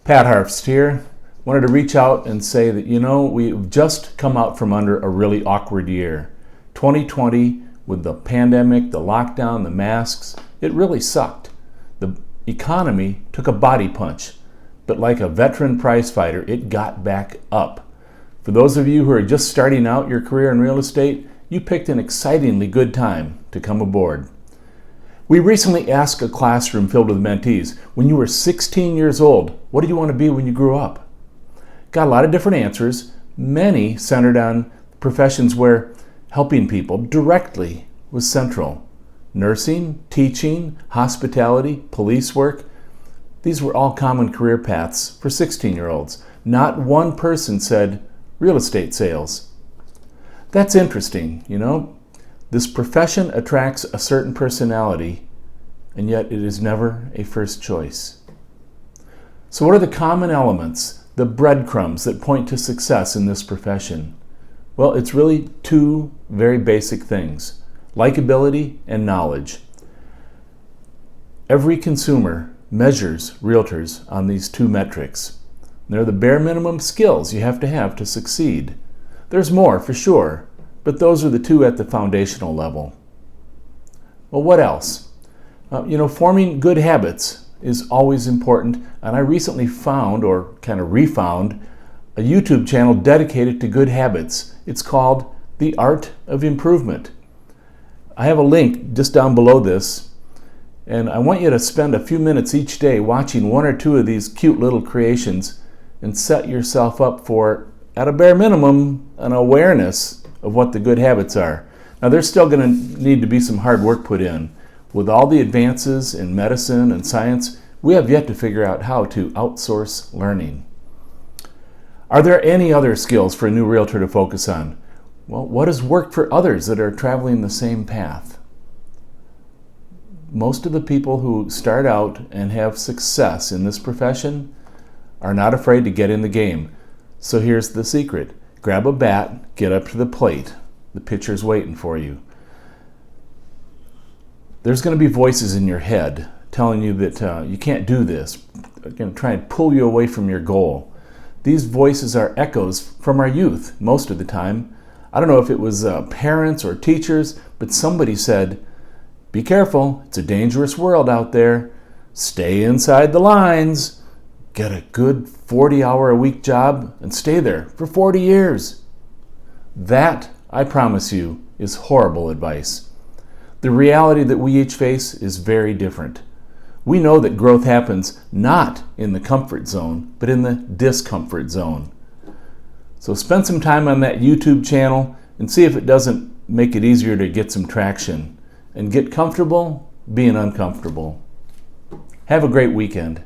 Pat Harfst here. Wanted to reach out and say that, we've just come out from under a really awkward year. 2020, with the pandemic, the lockdown, the masks, it really sucked. The economy took a body punch, but like a veteran prize fighter, it got back up. For those of you who are just starting out your career in real estate, you picked an excitingly good time to come aboard. We recently asked a classroom filled with mentees, when you were 16 years old, what did you want to be when you grew up? Got a lot of different answers, many centered on professions where helping people directly was central. Nursing, teaching, hospitality, police work. These were all common career paths for 16-year-olds. Not one person said real estate sales. That's interesting, This profession attracts a certain personality, and yet it is never a first choice. So what are the common elements, the breadcrumbs that point to success in this profession? Well, it's really two very basic things: likability and knowledge. Every consumer measures realtors on these two metrics. They're the bare minimum skills you have to succeed. There's more, for sure, but those are the two at the foundational level. Well, what else? Forming good habits is always important, and I recently found, or kind of refound, a YouTube channel dedicated to good habits. It's called The Art of Improvement. I have a link just down below this, and I want you to spend a few minutes each day watching one or two of these cute little creations and set yourself up for, at a bare minimum, an awareness of what the good habits are. Now, there's still going to need to be some hard work put in. With all the advances in medicine and science, we have yet to figure out how to outsource learning. Are there any other skills for a new realtor to focus on? Well, what has worked for others that are traveling the same path? Most of the people who start out and have success in this profession are not afraid to get in the game. So here's the secret. Grab a bat, get up to the plate. The pitcher's waiting for you. There's going to be voices in your head telling you that you can't do this. They're going to try and pull you away from your goal. These voices are echoes from our youth most of the time. I don't know if it was parents or teachers, but somebody said, "Be careful, it's a dangerous world out there. Stay inside the lines. Get a good 40-hour-a-week job and stay there for 40 years. That, I promise you, is horrible advice. The reality that we each face is very different. We know that growth happens not in the comfort zone, but in the discomfort zone. So spend some time on that YouTube channel and see if it doesn't make it easier to get some traction and get comfortable being uncomfortable. Have a great weekend.